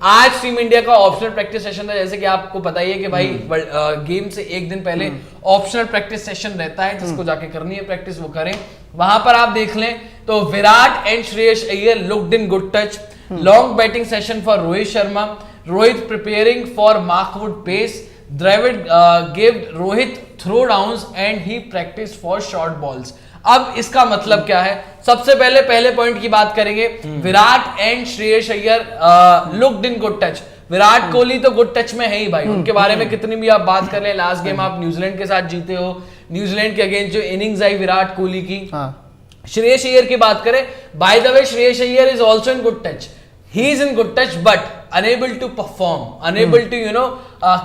आज team India का optional practice session था, जैसे कि आपको पता ही है कि भाई गेम से एक दिन पहले ऑप्शनल प्रैक्टिस सेशन रहता है, जिसको जाके करनी है प्रैक्टिस वो करें। वहां पर आप देख लें तो Virat and Shreyas Iyer looked in good touch. Long batting session for Rohit Sharma, Rohit preparing for Mark Wood pace, Dravid give Rohit throwdowns and he practice for short balls. अब इसका मतलब क्या है, सबसे पहले पॉइंट की बात करेंगे। Virat and Shreyas Iyer looked in good touch. Virat Kohli तो गुड टच में है ही भाई, उनके बारे में कितनी भी आप बात कर लें। लास्ट गेम आप न्यूजीलैंड के साथ जीते हो, न्यूजीलैंड के अगेंस्ट जो इनिंग्स आई विराट कोहली की। श्रेयस अय्यर की बात करें, by the way Shreyas Iyer is also in good touch, he is in good touch but unable to perform, unable to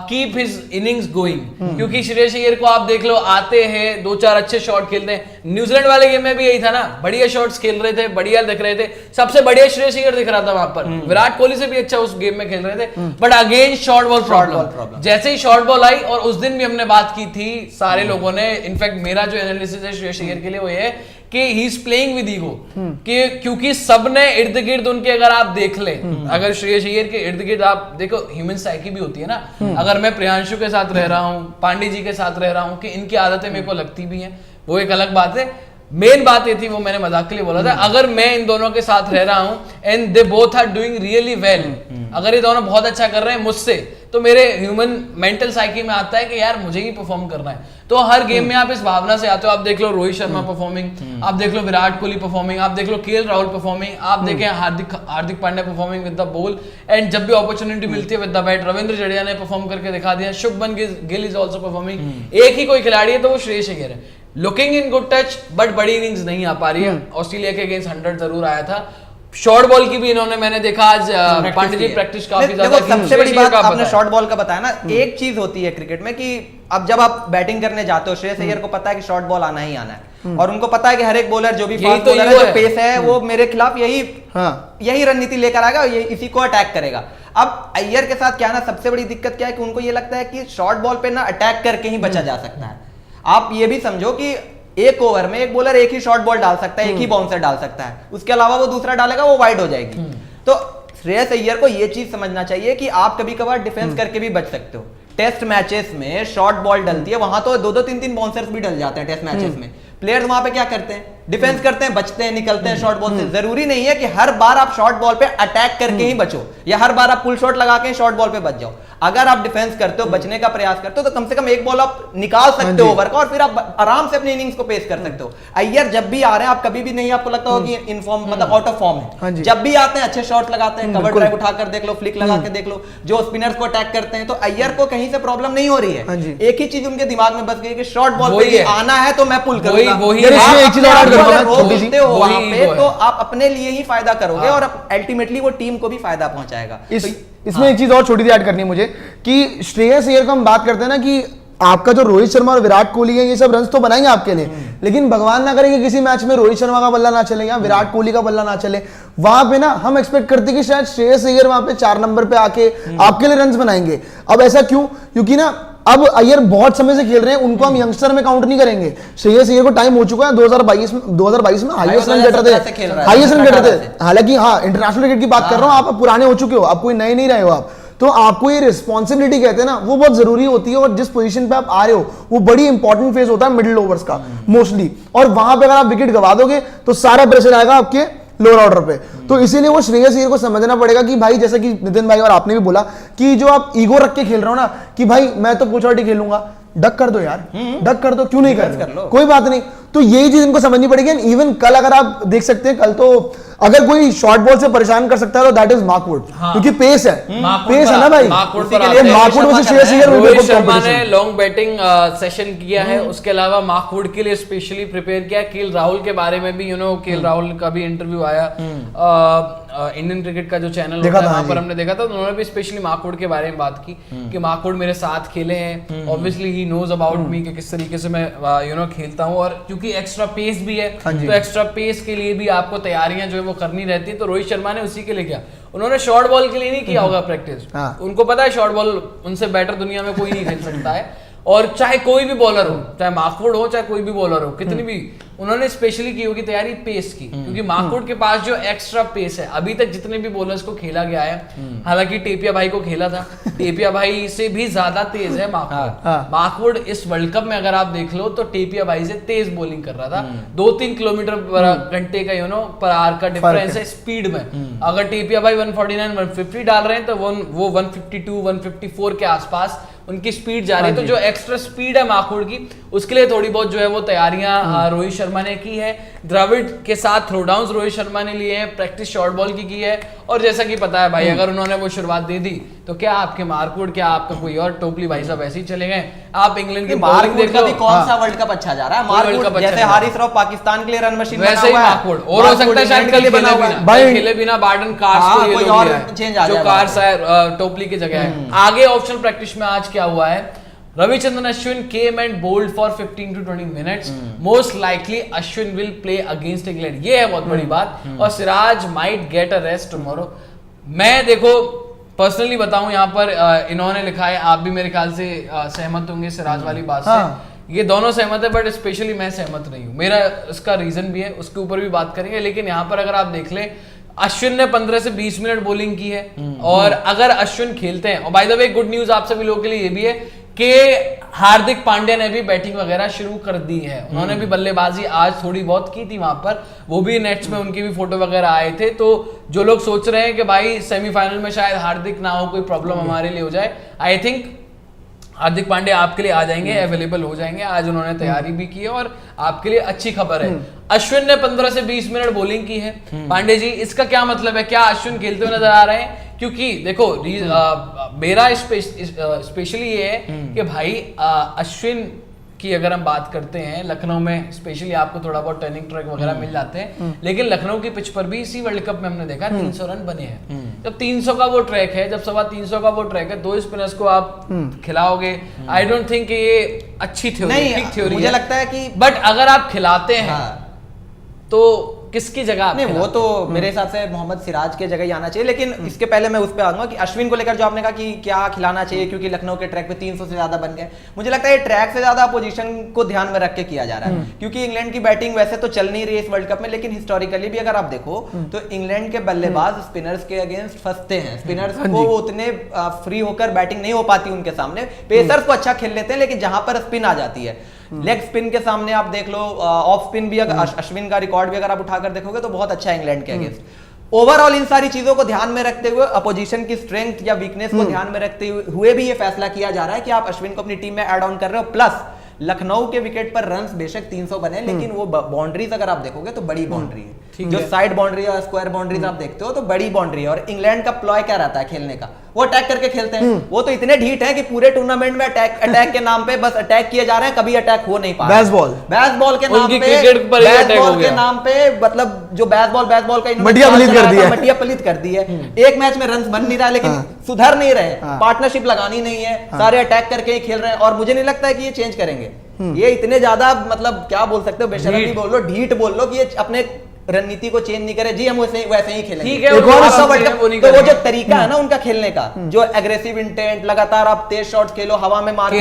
keep his innings going। क्योंकि श्रेयस अय्यर को आप देख लो, आते हैं 2-4 अच्छे शॉट खेलते हैं। न्यूजीलैंड वाले गेम में भी यही था ना, बढ़िया शॉट्स खेल रहे थे, बढ़िया दिख रहे थे, सबसे बढ़िया श्रेयस अय्यर दिख रहा था वहां पर। विराट कोहली से भी अच्छा उस गेम में खेल रहे थे, but again short ball problem. जैसे ही शॉर्ट बॉल आई, और उस दिन भी हमने बात की थी सारे लोगों ने, इनफैक्ट मेरा जो एनालिसिस है श्रेयस अय्यर के लिए वो है कि he is playing with ego, क्योंकि सबने इर्द गिर्द उनके, अगर आप देख ले, अगर श्रेयस अय्यर के इर्द गिर्द आप देखो, ह्यूमन साइकी भी होती है ना। अगर मैं प्रियांशु के साथ रह रहा हूँ, पांडे जी के साथ रह रहा हूँ, कि इनकी आदतें मेरे को लगती भी हैं, वो एक अलग बात है। मेन बात ये थी, वो मैंने मजाक के लिए बोला था, अगर मैं इन दोनों के साथ रह रहा हूं and they both are doing really well, अगर ये दोनों बहुत अच्छा कर रहे हैं मुझसे, तो मेरे ह्यूमन मेंटल साइकी में आता है कि यार मुझे ही परफॉर्म करना है। तो हर गेम में आप इस भावना से आते हो। आप देख लो रोहित शर्मा परफॉर्मिंग, आप देख लो विराट कोहली परफॉर्मिंग, आप देख लो केएल राहुल परफॉर्मिंग, आप देखें Hardik Pandya performing with the ball, and जब भी अपॉर्चुनिटी मिलती है with the bat, Ravindra Jadeja ने परफॉर्म करके दिखा दिया, Shubman Gill is also performing. एक ही कोई खिलाड़ी है तो वो श्रेयस अय्यर है, looking in good touch, but बड़ी इनिंग्स नहीं आ पा रही है। ऑस्ट्रेलिया के अगेंस्ट 100 जरूर आया था। शॉर्ट बॉल की भी इन्होंने, मैंने देखा आज पांडे जी प्रैक्टिस काफी ज्यादा। सबसे बड़ी बात आपने शॉर्ट बॉल का बताया ना, एक चीज होती है क्रिकेट में कि अब जब आप बैटिंग करने जाते हो, श्रेयस अय्यर को पता है कि शॉर्ट बॉल आना ही आना है, और उनको पता है कि हर एक बॉलर जो भी फास्ट बॉलर है, जो पेस है, वो मेरे खिलाफ यही रणनीति लेकर आएगा और इसी को अटैक करेगा। अब अय्यर के साथ क्या ना, सबसे बड़ी दिक्कत क्या है कि उनको ये लगता है कि शॉर्ट बॉल पे ना अटैक करके ही बचा जा सकता है। आप ये भी समझो कि एक ओवर में एक बॉलर एक ही शॉर्ट बॉल डाल सकता है, एक ही बाउंसर डाल सकता है, उसके अलावा वो दूसरा डालेगा वो वाइड हो जाएगी। तो श्रेयस अय्यर को ये चीज समझना चाहिए कि आप कभी कभार डिफेंस करके भी बच सकते हो। टेस्ट मैचेस में शॉर्ट बॉल डलती है, वहां तो 2-2 3-3 बाउंसर्स भी डल जाते हैं टेस्ट मैचेस में। प्लेयर्स वहां पे क्या करते हैं, डिफेंस करते हैं, बचते हैं, निकलते हैं शॉर्ट बॉल से। जरूरी नहीं है कि हर बार आप शॉर्ट बॉल पे अटैक करके ही बचो, या हर बार आप पुल शॉट लगा के शॉर्ट बॉल पे बच जाओ। अगर आप डिफेंस करते हो, बचने का प्रयास करते हो, तो कम से कम एक बॉल आप निकाल सकते हो ओवर का, और फिर आप आराम से अपनी इनिंग्स को पेश कर सकते हो। अय्यर जब भी आ रहे हैं, आप कभी भी नहीं आपको लगता हो कि इन फॉर्म, मतलब आउट ऑफ फॉर्म है। जब भी आते हैं अच्छे शॉट लगाते हैं, कवर ड्राइव उठाकर देख लो, फ्लिक लगा के देख लो, जो स्पिनर्स को अटैक करते हैं। तो अय्यर को कहीं से प्रॉब्लम नहीं हो रही है, एक ही चीज उनके दिमाग में बस गई कि शॉर्ट बॉल पे आना है तो मैं पुल करूंगा। वहां पे तो आप अपने लिए ही फायदा करोगे, और अल्टीमेटली वो टीम को भी फायदा पहुंचाएगा। इसमें एक चीज और छोटी सी ऐड करनी है मुझे, कि श्रेयस अय्यर को हम बात करते हैं ना कि आपका जो रोहित शर्मा और विराट कोहली है, ये सब रन्स तो बनाएंगे आपके लिए, लेकिन भगवान ना करे कि किसी मैच में रोहित शर्मा का बल्ला ना चले या विराट कोहली का बल्ला ना चले, वहां पे ना हम एक्सपेक्ट करते हैं कि शायद श्रेयस अय्यर वहां पे 4 नंबर पे आके आपके लिए रन्स बनाएंगे। अब ऐसा क्यों? क्योंकि ना अब अय्यर बहुत समय से खेल रहे हैं, उनको हम यंगस्टर में काउंट नहीं करेंगे। श्रेयस अय्यर को टाइम हो चुका है, 2022 में हाईएस्ट रन गेटर थे। हालांकि हाँ, इंटरनेशनल क्रिकेट की बात कर रहा हूं, आप पुराने हो चुके हो, आप कोई नए नहीं रहे हो आप, तो आपको ये रिस्पॉन्सिबिलिटी कहते हैं ना, वो बहुत जरूरी होती है। और जिस पोजीशन पे आप आ रहे हो, वो बड़ी इंपॉर्टेंट फेज होता है मिडिल ओवर्स का मोस्टली, और वहां पे अगर आप विकेट गवा दोगे तो सारा प्रेशर आएगा आपके लोअर ऑर्डर पे। तो इसीलिए वो श्रेयस अय्यर को समझना पड़ेगा कि भाई, जैसे कि नितिन भाई और आपने भी बोला कि जो आप ईगो रख के खेल रहे हो ना, कि भाई मैं तो पुल खेलूंगा, डक कर दो यार, डक कर दो, क्यों नहीं कर लो, कोई बात नहीं। तो यही चीज इनको समझनी पड़ेगी। इवन कल अगर आप देख सकते हैं, कल तो अगर कोई शॉर्ट बॉल से परेशान कर सकता है तो दैट इज मार्कवुड, क्योंकि पेस है, पेस है ना भाई। मार्कवुड वर्सेस श्रेयस अय्यर, रोहित शर्मा ने लॉन्ग बैटिंग सेशन किया है, उसके अलावा मार्कवुड के लिए स्पेशली प्रिपेयर किया। केएल राहुल के बारे में भी केएल राहुल का भी इंटरव्यू आया, इंडियन क्रिकेट का जो चैनल होता है वहां पर हमने देखा था, उन्होंने भी स्पेशली मार्कवुड के बारे में बात की कि मार्कवुड मेरे साथ खेले हैं, obviously he knows about me कि किस तरीके से मैं खेलता हूं, और क्योंकि एक्स्ट्रा पेस भी है, तो एक्स्ट्रा पेस के लिए भी आपको तैयारियां जो है वो करनी रहती है। तो रोहित शर्मा ने उसी के लिए किया, उन्होंने शॉर्ट बॉल के लिए नहीं किया होगा प्रैक्टिस, उनको पता है शॉर्ट बॉल उनसे बेटर दुनिया में कोई नहीं खेल सकता है, और चाहे कोई भी बॉलर हो, चाहे मार्कवुड हो, चाहे कोई भी बॉलर हो, कितनी भी उन्होंने स्पेशली की होगी तैयारी पेस की, क्योंकि मार्कवुड के पास जो एक्स्ट्रा पेस है, अभी तक जितने भी बॉलर्स को खेला गया है, हालांकि टेपिया भाई को खेला था, टेपिया भाई से भी ज्यादा तेज है मार्कवुड। मार्कवुड इस वर्ल्ड कप में अगर आप देख लो तो टेपिया भाई से तेज बॉलिंग कर रहा था, 2-3 किलोमीटर घंटे का पर आवर का डिफरेंस है स्पीड में। अगर टेपिया भाई 149 150 डाल रहे हैं तो वो 152 154 के आसपास उनकी स्पीड जा रही है। तो जो एक्स्ट्रा स्पीड है मार्कवुड की, उसके लिए थोड़ी बहुत जो है वो तैयारियां रोहित शर्मा ने की है। द्रविड़ के साथ थ्रो डाउन्स रोहित शर्मा ने लिए हैं, प्रैक्टिस शॉर्ट बॉल की है। और जैसा कि पता है भाई, अगर उन्होंने वो शुरुआत दे दी तो क्या आपके मार्कवुड, क्या आपका कोई और टोपली भाई साहब ऐसे ही चले गए। आप इंग्लैंड की बॉलिंग देख लो, कौन सा वर्ल्ड कप अच्छा जा रहा है, मार्कवुड जैसे हारिस राव पाकिस्तान के लिए रन मशीन वैसे ही मार्कवुड, और हो सकता है शायद कल खेले बिना बार्डन कार्स को ये लोग चेंज आ जाए, जो कार्स है टोपली की जगह है। आगे ऑप्शनल प्रैक्टिस में आज क्या हुआ है, Ravichandran Ashwin came and bowled for 15 to 20 minutes. Most likely Ashwin will play against England. ये है बहुत बड़ी बात। और Siraj might get a rest tomorrow. मैं देखो पर्सनली बताऊं, यहाँ पर इन्होंने लिखा है, आप भी मेरे ख्याल से सहमत होंगे सिराज वाली बात से। ये दोनों सहमत है, बट स्पेशली मैं सहमत नहीं हूँ। मेरा इसका रीजन भी है, उसके ऊपर भी बात करेंगे। लेकिन यहाँ पर अगर आप देख ले, अश्विन ने 15 से 20 मिनट बॉलिंग की है, और अगर अश्विन खेलते हैं, और by the way good news आप सभी लोगों के लिए ये भी है कि हार्दिक पांड्या ने भी बैटिंग वगैरह शुरू कर दी है। उन्होंने भी बल्लेबाजी आज थोड़ी बहुत की थी वहां पर, वो भी नेट्स में उनकी भी फोटो वगैरह आए थे। तो जो लोग सोच रहे हैं कि भाई सेमीफाइनल में शायद हार्दिक ना हो, कोई प्रॉब्लम हमारे लिए हो जाए, आई थिंक हार्दिक पांड्या आपके लिए आ जाएंगे, अवेलेबल हो जाएंगे। आज उन्होंने तैयारी भी की है और आपके लिए अच्छी खबर है। अश्विन ने 15 से 20 मिनट बॉलिंग की है। पांडे जी, इसका क्या मतलब है, क्या अश्विन खेलते हुए नजर आ रहे हैं? क्योंकि देखो मेरा स्पेशली ये है कि भाई अश्विन की अगर हम बात करते हैं, लखनऊ में स्पेशली आपको थोड़ा बहुत टर्निंग ट्रैक वगैरह मिल जाते हैं, लेकिन लखनऊ की पिच पर भी इसी वर्ल्ड कप में हमने देखा 300 रन बने हैं। जब 300 का वो ट्रैक है, जब 325 का वो ट्रैक है, 2 स्पिनर्स को आप खिलाओगे, आई डोंट थिंक ये अच्छी थ्योरी, ठीक थ्योरी मुझे लगता है कि, बट अगर आप खिलाते हैं तो किसकी जगह नहीं, वो तो मेरे हिसाब से मोहम्मद सिराज के जगह ही आना चाहिए। लेकिन इसके पहले मैं उस पे आऊंगा कि अश्विन को लेकर जो आपने कहा कि क्या खिलाना चाहिए, क्योंकि लखनऊ के ट्रैक पे 300 से ज्यादा बन गए। मुझे लगता है ये ट्रैक से ज्यादा पोजीशन को ध्यान में रख के किया जा रहा है, क्योंकि इंग्लैंड की बैटिंग वैसे तो चल नहीं रही है इस वर्ल्ड कप में, लेकिन हिस्टोरिकली भी अगर आप देखो तो इंग्लैंड के बल्लेबाज स्पिनर्स के अगेंस्ट फंसते हैं। स्पिनर्स को उतने फ्री होकर बैटिंग नहीं हो पाती उनके सामने। पेसर्स को अच्छा खेल लेते हैं, लेकिन जहां पर स्पिन आ जाती है, लेग स्पिन के सामने आप देख लो, ऑफ स्पिन भी अगर अश्विन का रिकॉर्ड भी अगर आप उठाकर देखोगे तो बहुत अच्छा है इंग्लैंड के अगेंस्ट। ओवरऑल इन सारी चीजों को ध्यान में रखते हुए, अपोजिशन की स्ट्रेंथ या वीकनेस को ध्यान में रखते हुए भी ये फैसला किया जा रहा है कि आप अश्विन को अपनी टीम में ऐड ऑन कर रहे हो। प्लस लखनऊ के विकेट पर रन्स बेशक 300 बने, लेकिन वो बाउंड्रीज अगर आप देखोगे तो बड़ी बाउंड्री है। जो साइड बाउंड्री और स्क्वायर बाउंड्रीज आप देखते हो तो बड़ी बाउंड्री है। और इंग्लैंड का प्लॉय क्या रहता है खेलने का, वो अटैक करके खेलते हैं। वो तो इतने ढीठ है कि पूरे टूर्नामेंट में अटैक के नाम पे बस अटैक किए जा रहे हैं, कभी अटैक हो नहीं पा रहा। बेसबॉल के नाम पे मतलब जो बेसबॉल का मटिया पलित कर दी है। एक मैच में रन बन नहीं रहा, लेकिन सुधर नहीं रहे, पार्टनरशिप लगानी नहीं है, सारे अटैक करके ही खेल रहे हैं। और मुझे नहीं लगता है कि ये चेंज करेंगे। ये इतने ज्यादा मतलब क्या बोल सकते हो, बेशर्मी बोल लो, ढीठ बोल लो, कि ये अपने रणनीति को चेंज नहीं करे। जी हम वैसे ही खेलेंगे। ठीक है, तो वो जो तरीका है ना उनका खेलने का, जो एग्रेसिव इंटेंट, लगातार आप तेज शॉट्स खेलो, हवा में मार,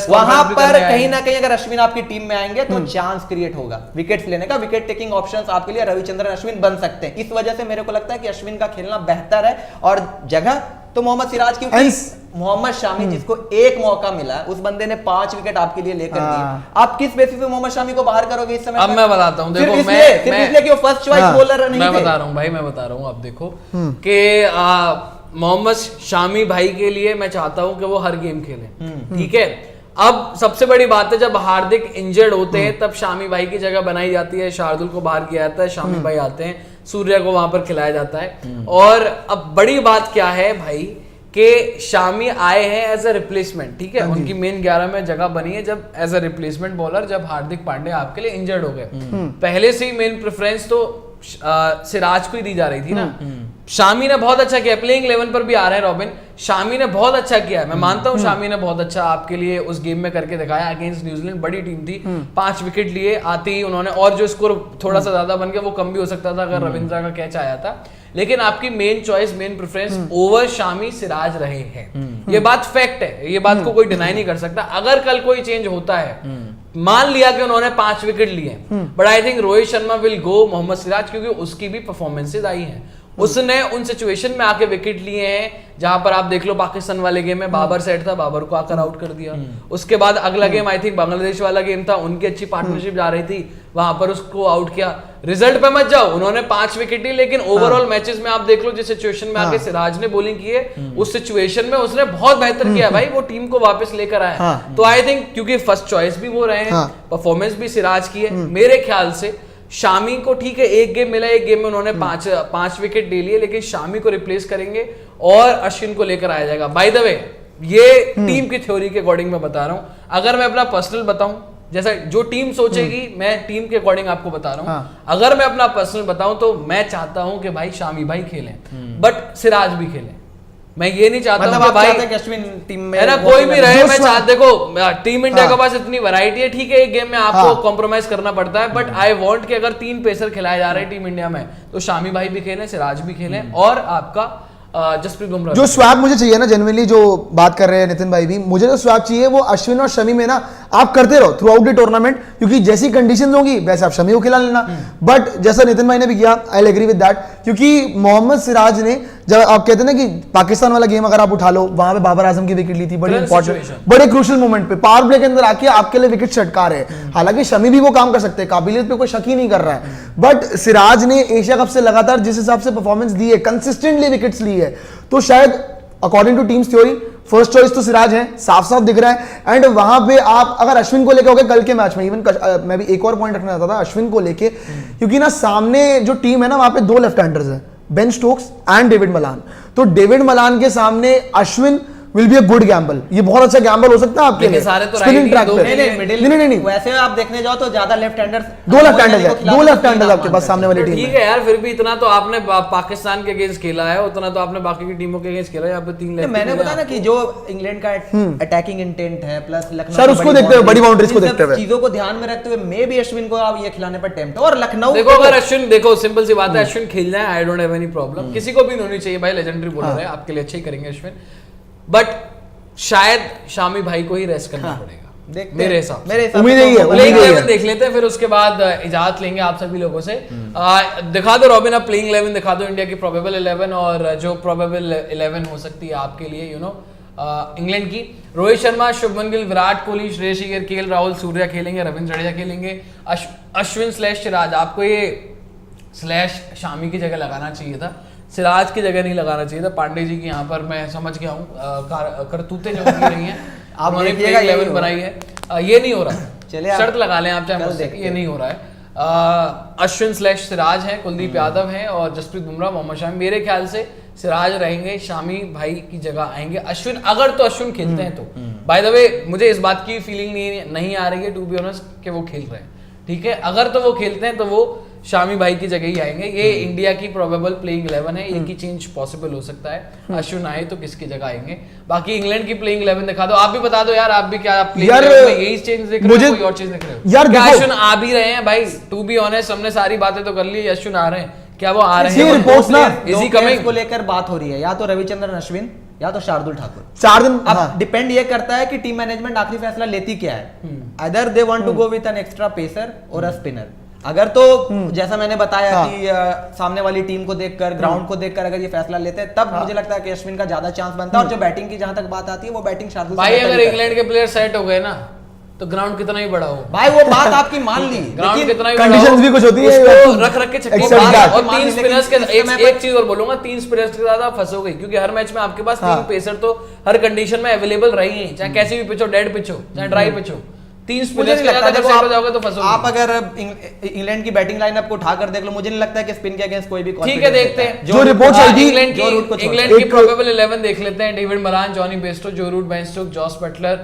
वहां पर कहीं ना कहीं अगर अश्विन आपकी टीम में आएंगे तो चांस क्रिएट होगा विकेट्स लेने का। विकेट टेकिंग ऑप्शंस आपके लिए रविचंद्रन अश्विन बन सकते हैं। इस वजह से मेरे को लगता है कि अश्विन का खेलना बेहतर है। और जगह तो मोहम्मद सिराज की, मोहम्मद शामी जिसको एक मौका मिला, उस बंदे ने 5 विकेट आपके लिए लेकर दिए। आप किस बेसिस पे मोहम्मद शामी को बाहर करोगे इस समय? अब मैं बताता हूं, देखो इसलिए कि वो फर्स्ट चॉइस बॉलर नहीं थे। मैं बता रहा हूं भाई, मैं बता रहा हूं, आप देखो कि मोहम्मद शामी भाई के लिए मैं चाहता हूं कि वो हर गेम खेले, ठीक है। अब सबसे बड़ी बात है, जब हार्दिक इंजर्ड होते हैं तब शामी भाई की जगह बनाई जाती है, शार्दुल को बाहर किया जाता है, शामी भाई आते हैं, सूर्या को वहां पर खिलाया जाता है। और अब बड़ी बात क्या है भाई कि शामी आए हैं एज अ रिप्लेसमेंट, ठीक है। उनकी मेन 11 में जगह बनी है जब एज अ रिप्लेसमेंट बॉलर, जब हार्दिक पांड्या आपके लिए इंजर्ड हो गए। पहले से ही मेन प्रेफरेंस तो सिराज को ही दी जा रही थी ना। शामी ने बहुत अच्छा किया, प्लेइंग 11 पर भी आ रहे हैं रॉबिन, शामी ने बहुत अच्छा किया है। मैं मानता हूं शामी ने बहुत अच्छा आपके लिए उस गेम में करके दिखाया अगेंस्ट न्यूजीलैंड। बड़ी टीम थी, 5 विकेट लिए आते ही उन्होंने, और जो स्कोर थोड़ा सा ज्यादा बन गया वो कम भी हो सकता था अगर रविंद्रा का कैच आया था। लेकिन आपकी main choice, main preference over Shami Siraj रहे हैं। ये बात फैक्ट है, ये बात को कोई डिनाई नहीं कर सकता। अगर कल कोई चेंज होता है मान लिया कि उन्होंने 5 विकेट लिए, but I think Rohit Sharma will go Mohammed Siraj, क्योंकि उसकी भी परफॉर्मेंसेज आई हैं। उसने उन सिचुएशन में आके विकेट लिए हैं जहां पर आप देख लो पाकिस्तान वाले गेम में बाबर सेट था, बाबर को आकर आउट कर दिया। उसके बाद अगला गेम आई थिंक बांग्लादेश वाला गेम था, उनकी अच्छी पार्टनरशिप जा रही थी, वहां पर उसको आउट किया। रिजल्ट पे मत जाओ, उन्होंने 5 विकेट ली, लेकिन ओवरऑल मैचेस में आप देख लो जिस सिचुएशन में आके सिराज ने बॉलिंग की है, उस सिचुएशन में उसने बहुत बेहतर किया भाई, वो टीम को वापस लेकर आया। तो आई थिंक क्योंकि फर्स्ट चॉइस भी वो रहे हैं, परफॉर्मेंस भी सिराज की है, मेरे ख्याल से शामी को ठीक है एक गेम मिला, एक गेम में उन्होंने 5 विकेट ले लिए, लेकिन शामी को रिप्लेस करेंगे और अश्विन को लेकर आया जाएगा। बाय द वे ये टीम की थ्योरी के अकॉर्डिंग मैं बता रहा हूं, अगर मैं अपना पर्सनल बताऊं, जैसा जो टीम सोचेगी मैं टीम के अकॉर्डिंग आपको बता रहा हूं। अगर मैं अपना पर्सनल बताऊं तो मैं चाहता हूं कि भाई शामी भाई खेलें, बट सिराज भी खेलें। मैं ये नहीं चाहता मतलब हूं कि भाई कि अश्विन टीम में है ना कोई भी रहे, मैं चाहता, देखो टीम इंडिया के पास इतनी वैरायटी है, ठीक है एक गेम में आपको कॉम्प्रोमाइज करना पड़ता है, बट आई वांट कि अगर 3 पेसर खिलाए जा रहे हैं टीम इंडिया में, तो शामी भाई भी खेलें, सिराज भी खेलें, और आपका जसप्रीत बुमराह। जो स्वैप मुझे चाहिए ना, जनरली जो बात कर रहे हैं नितिन भाई भी, मुझे जो स्वैप चाहिए वो अश्विन और शमी में ना आप करते रहो थ्रू आउट द टूर्नामेंट, क्योंकि जैसी कंडीशंस होंगी वैसे आप शमी को खिला लेना। बट जैसा नितिन भाई ने भी किया, आई एग्री विद दैट, क्योंकि मोहम्मद सिराज ने, जब आप कहते हैं ना कि पाकिस्तान वाला गेम अगर आप उठा लो, वहां पे बाबर आजम की विकेट ली थी, बड़ी इंपॉर्टेंट, बड़े क्रूशियल मोमेंट पे पावर प्ले के अंदर आके आपके लिए विकेट छटका रहे हैं। हालांकि शमी भी वो काम कर सकते हैं, काबिलियत पे कोई शक ही नहीं कर रहा है, बट सिराज ने एशिया कप से लगातार जिस हिसाब से परफॉर्मेंस दी है, कंसिस्टेंटली विकेट्स ली है, तो शायद according two teams theory first choice तो सिराज है, साफ साफ दिख रहा है। एंड वहां पे आप अगर अश्विन को लेके हो गए कल के मैच में, इवन मैं भी एक और पॉइंट रखना चाहता था अश्विन को लेके, क्योंकि ना सामने जो टीम है ना वहां पे 2 लेफ्ट हैंडर्स हैं, Ben Stokes and David Malan. तो डेविड मलान के सामने Ashwin will be a good Gamble, ये बहुत अच्छा गैम्बल हो सकता है आपके लिए सारे तो स्पिनिंग ट्रैक पे। नहीं, वैसे आप देखने जाओ तो ज्यादा लेफ्ट हैंडर्स, 2 लेफ्ट हैंडर्स आपके पास सामने वाली टीम। ठीक है यार, फिर भी इतना तो आपने पाकिस्तान के अगेंस्ट खेला है, उतना तो आपने बाकी की टीमों के अगेंस्ट खेला है। यहाँ पे 3 लेफ्ट, मैंने बताया ना कि जो इंग्लैंड का अटैकिंग इंटेंट है, प्लस लखनऊ सर उसको देखते हुए, बड़ी बाउंड्रीज को देखते हुए, चीजों को ध्यान में रखते हुए मे भी अश्विन को आप ये खिलाने पर टेम्प्ट हो। और लखनऊ देखो, अगर अश्विन, देखो सिंपल सी बात है, अश्विन खेल जाए, I don't have any problem, किसी को भी होनी चाहिए भाई, लेजेंडरी बॉलर है, आपके लिए अच्छे ही करेंगे अश्विन, बट शायद शामी भाई को ही रेस्ट करना पड़ेगा मेरे हिसाब से। उम्मीद यही है, प्लेइंग 11 देख लेते हैं, फिर उसके बाद इजाजत लेंगे आप सभी लोगों से। दिखा दो रॉबिन, आप प्लेइंग 11 दिखा दो, इंडिया की प्रोबेबल 11 और जो प्रोबेबल 11 हो सकती है आपके लिए, यू नो इंग्लैंड की। रोहित शर्मा, शुभमन गिल, विराट कोहली, श्रेयस अय्यर, केएल राहुल, सूर्या खेलेंगे, रविंद्र जडेजा खेलेंगे, अश्विन / सिराज। आपको ये स्लैश शामी की जगह लगाना चाहिए था, सिराज की जगह नहीं लगाना चाहिए था। पांडे जी की यहाँ पर मैं समझ गया हूँ करतूतें जो की रही हैं, आप उन्होंने देखिएगा 11 बनाई है, ये नहीं हो रहा। चलिए शर्त लगा लें आप चाहे मुझसे, ये नहीं हो रहा है। अश्विन / सिराज है, कुलदीप यादव है और जसप्रीत बुमराह, मोहम्मद शमी। मेरे ख्याल से सिराज रहेंगे, शामी भाई की जगह आएंगे अश्विन, अगर तो अश्विन खेलते हैं तो। बाय द वे मुझे इस बात की फीलिंग नहीं आ रही है, टू बी ऑनेस्ट, कि वो खेल रहे हैं, ठीक है। अगर तो वो खेलते हैं तो वो शामी भाई की जगह ही आएंगे। ये इंडिया की प्रोबेबल प्लेइंग 11 है, एक ही चेंज पॉसिबल हो सकता है, अश्विन आए तो किसकी जगह आएंगे। बाकी इंग्लैंड की प्लेइंग 11 दिखा दो, आप भी बता दो यार, आप भी क्या प्लेइंग 11 में यही चेंज देख रहे हो, कोई और चीज देख रहे हो यार? क्या अश्विन आ भी रहे हैं भाई? टू बी ऑनेस्ट, हमने सारी बातें तो कर ली, अश्विन आ रहे हैं, क्या वो आ रहे हैं? रिपोर्ट्स ना इज ही कमिंग को लेकर बात हो रही है, या तो रविचंद्रन अश्विन या तो शार्दुल ठाकुर। 4 दिन अब डिपेंड ये करता है कि टीम मैनेजमेंट आखिरी फैसला लेती क्या है, other they want to go with an extra pacer और अ स्पिनर। अगर तो जैसा मैंने बताया कि सामने वाली टीम को देखकर, ग्राउंड को देखकर अगर ये फैसला लेते हैं, तब मुझे लगता है कि अश्विन का ज्यादा चांस बनता है। और जो बैटिंग की जहां तक बात आती है, वो बैटिंग शार्दुल भाई अगर इंग्लैंड के प्लेयर सेट हो गए ना, तो ग्राउंड कितना ही बड़ा हो भाई, वो बात आपकी मान ली, ग्राउंड कितना ही कंडीशंस भी कुछ होती है, उसको रख के छक्के Except और 3 स्पिनर्स के एक चीज और बोलूंगा, 3 स्पिनर्स के साथ आप फंसोगे, क्योंकि हर मैच में आपके पास 3 पेसर तो हर कंडीशन में अवेलेबल रही हैं, चाहे कैसी भी पिच हो, डेड पिच हो चाहे ड्राई पिच हो। 3 स्पिनर्स के साथ अगर सेट हो जाओगे तो फंसोगे। आप अगर इंग्लैंड की बैटिंग लाइनअप को उठाकर देख लो, मुझे नहीं लगता है कि स्पिन के अगेंस्ट कोई भी ठीक है, देखते हैं जो रिपोर्ट्स आई थी इंग्लैंड की प्रोबेबल 11 देख लेते हैं। David Malan, Jonny Bairstow, Joe Root, Ben Stokes, Jos Buttler,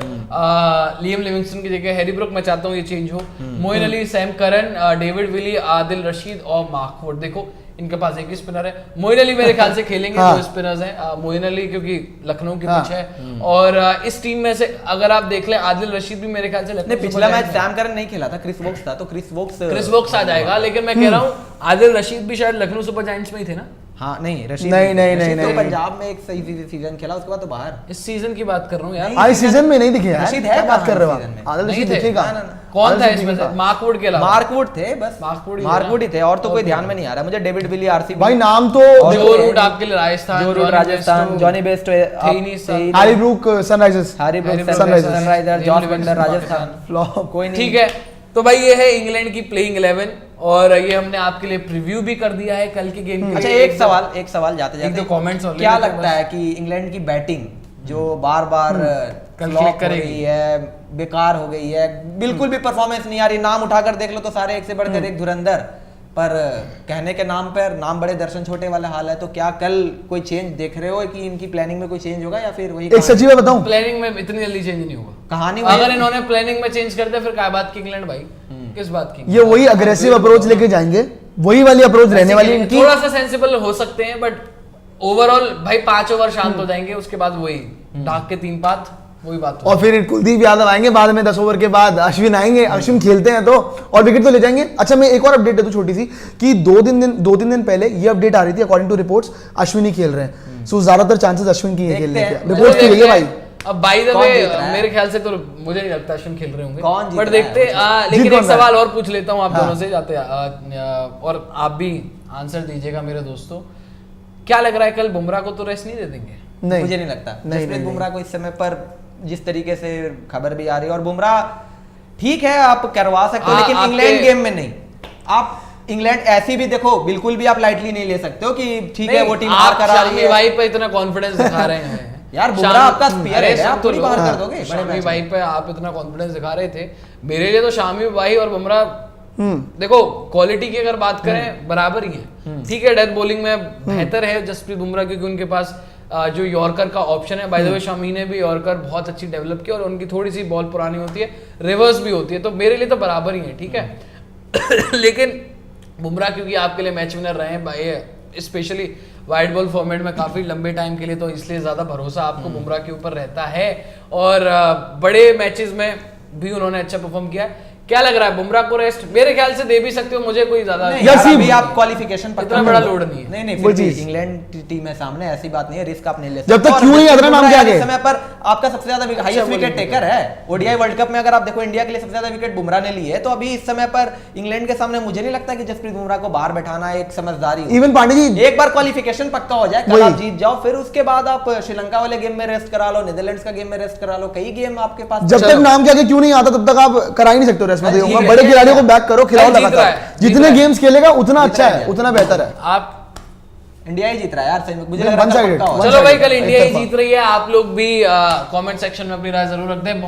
Liam Livingstone की जगह हैरी ब्रूक, मैं चाहता हूं ये चेंज हो। Moeen Ali, Sam Curran, David Willey, Adil Rashid और मार्क वुड। देखो इनके पास एक ही स्पिनर है। मोइन अली मेरे ख्याल से खेलेंगे, 2 स्पिनर्स हैं। मोइन अली क्योंकि लखनऊ की पिच है, और इस टीम में से अगर आप देख लें, आदिल रशीद भी मेरे ख्याल से नहीं, पिछला मैच सैम करन नहीं खेला था, क्रिस वोक्स था, तो क्रिस वोक्स आ जाएगा। लेकिन मैं कह रहा हूँ आदिल रशीद भी शायद लखनऊ सुपर जायंट्स में ही थे ना। हाँ नहीं रशीद नहीं, नहीं, रशीद नहीं, तो नहीं। पंजाब में एक सही सीजन खेला, उसके बाद तो बाहर। इस सीजन की बात कर रहा हूँ यार। आज सीजन में नहीं दिखे यार, रशीद है क्या बात कर रहे हो सीजन में? आप? आदिल नहीं रशीद थे। दिखेगा। ना, ना। कौन आदिल था रशीद इसमें से? दिखेगा। मार्कवुड के अलावा? मार्कवुड थे बस, मार्कवुड ही मार्कवुड ही थे, और तो कोई Okay. ध्यान में नहीं आ रहा मुझे। डेविड विली आरसीबी, भाई नाम तो जो रूट आपके लिए राजस्थान, जो रूट राजस्थान, जॉनी बेस्ट थे ही नहीं सब। Harry Brook Sunrisers Harry Brook Sunrisers, Sunriser, Jos Livingston, Buttler Rajasthan, flop. कोई नहीं। ठीक है, तो भाई ये है इंग्लैंड की प्लेइंग 11 और ये हमने आपके लिए प्रीव्यू भी कर दिया है कल के गेम के। अच्छा एक सवाल जाते एक दो जाते, comments और ले क्या लेते हैं लगता बस। है कि इंग्लैंड की बैटिंग जो बार बार कल फ्लॉप click हो करेगी। गई है, बेकार हो गई है, बिल्कुल भी परफॉर्मेंस नहीं आ रही, नाम उठाकर देख लो तो सारे एक से बढ़कर एक धुरंधर, पर कहने के नाम पर नाम बड़े दर्शन छोटे वाला हाल है। तो क्या कल कोई चेंज देख रहे हो कि इनकी प्लानिंग में कोई चेंज होगा या फिर वही एक सच्ची बात बताऊं, प्लानिंग में इतनी जल्दी चेंज नहीं होगा। कहानी अगर इन्होंने प्लानिंग में चेंज कर दिया फिर क्या बात की इंग्लैंड भाई, किस बात की? ये वही अग्रेसिव अप्रोच लेके जाएंगे, वही वाली अप्रोच रहने वाली इनकी। थोड़ा सा सेंसिबल हो सकते हैं बट ओवरऑल भाई 5 ओवर शांत हो जाएंगे, उसके बाद वही ढाक के 3 पात, वही बात और फिर कुलदीप यादव आएंगे बाद में 10 ओवर के बाद, अश्विन आएंगे, अश्विन खेलते हैं तो और विकेट तो ले जाएंगे। अच्छा मैं एक और अपडेट दे दूं छोटी सी कि 2-3 दिन पहले ये अपडेट आ रही थी अकॉर्डिंग टू रिपोर्ट्स अश्विन ही खेल रहे हैं, सो ज्यादातर चांसेस अश्विन की है खेलने के। रिपोर्ट्स तो यही है भाई। अब बाय द कौन वे जीत रहा है? मेरे ख्याल से तो मुझे नहीं लगता अश्विन खेल रहे होंगे, कौन जीत बट रहा है? देखते लेकिन जीत एक कौन रहा है? सवाल और पूछ लेता हूँ आप हाँ। दोनों से जाते और आप भी आंसर दीजिएगा मेरे दोस्तों। क्या लग रहा है कल बुमराह को तो रेस्ट नहीं दे देंगे? नहीं मुझे नहीं लगता। नहीं, जसप्रीत नहीं, बुमराह को इस समय पर जिस तरीके से खबर भी आ रही है, और बुमराह ठीक है आप करवा सकते हो हाँ, लेकिन आपके- इंग्लैंड गेम में नहीं। आप इंग्लैंड ऐसी भी देखो, बिल्कुल भी आप लाइटली नहीं ले सकते हो कि ठीक है वो टीम हार करा रही शामी है। भाई पे इतना कॉन्फिडेंस दिखा रहे हैं यार, बुमराह शामी- आपका स्पियर अरे है, सुन आप तो थोड़ी लो। बाहर कर हाँ, दोगे बड़े शामी मैच भाई में। पे आप इतना कॉन्फिडेंस दिखा रहे थे, मेरे लिए तो शामी भाई और बुमराह देखो क्वालिटी की अगर बात करें बराबर ही है। ठीक है डेथ बॉलिंग में बेहतर है जसप्रीत बुमराह क्योंकि उनके पास जो यॉर्कर का ऑप्शन है, बाय द वे शामी ने भी यॉर्कर बहुत अच्छी डेवलप की और उनकी थोड़ी सी बॉल पुरानी होती है, रिवर्स भी होती है, तो मेरे लिए तो बराबर ही है। ठीक है लेकिन बुमराह क्योंकि आपके लिए मैच विनर रहे हैं स्पेशली वाइड बॉल फॉर्मेट में काफी लंबे टाइम के लिए, तो इसलिए ज्यादा भरोसा आपको बुमराह के ऊपर रहता है और बड़े मैचेस में भी उन्होंने अच्छा परफॉर्म किया है। क्या लग रहा है बुमराह को रेस्ट? मेरे ख्याल से दे भी सकते हो, मुझे कोई ज्यादा नहीं यार, यार, सी- अभी आप क्वालिफिकेशन पक्का इतना बड़ा लोड नहीं है। नहीं वो फिर भी चीज। इंग्लैंड की टीम है सामने, ऐसी बात नहीं है, रिस्क आप नहीं ले जब तक और क्यों नहीं जसप्रीत अदरा नाम बुमराह के आगे। इस समय पर आपका सबसे ज्यादा हाईएस्ट बोलिए, विकेट टेकर है ओडीआई वर्ल्ड कप में। अगर आप देखो इंडिया के लिए सबसे ज्यादा विकेट बुमराह ने लिए है, तो अभी इस समय पर इंग्लैंड के सामने मुझे नहीं लगता कि जसप्रीत बुमराह को बाहर बैठाना एक समझदारी हो। इवन पांडे जी एक बार क्वालिफिकेशन पक्का हो जाए, कल वही। आप जीत जाओ, फिर उसके बाद आप श्रीलंका वाले गेम में रेस्ट करा लो, नीदरलैंड्स का गेम में रेस्ट करा लो, कई गेम आपके पास। जब तक नाम के आगे क्यों नहीं आता तब तक आप करा ही नहीं सकते हो रेस्ट में। ठीक देखूंगा है, बड़े ठीक खिलाड़ियों है। को बैक करो, खिलाओ जीत रहा लगातार, है, जीत जितने रहा है। गेम्स खेलेगा उतना जीत अच्छा रहा है, है। उतना बेहतर है। आप इंडिया ही जीत रहा है यार, सही में मुझे One लग रहा था sided, पक्का हो one जाए। चलो भाई sided, कल इंडिया ही एक तरफा। जीत रही है। आप लोग भी कमेंट सेक्शन में अपनी राय जरूर रखते हैं।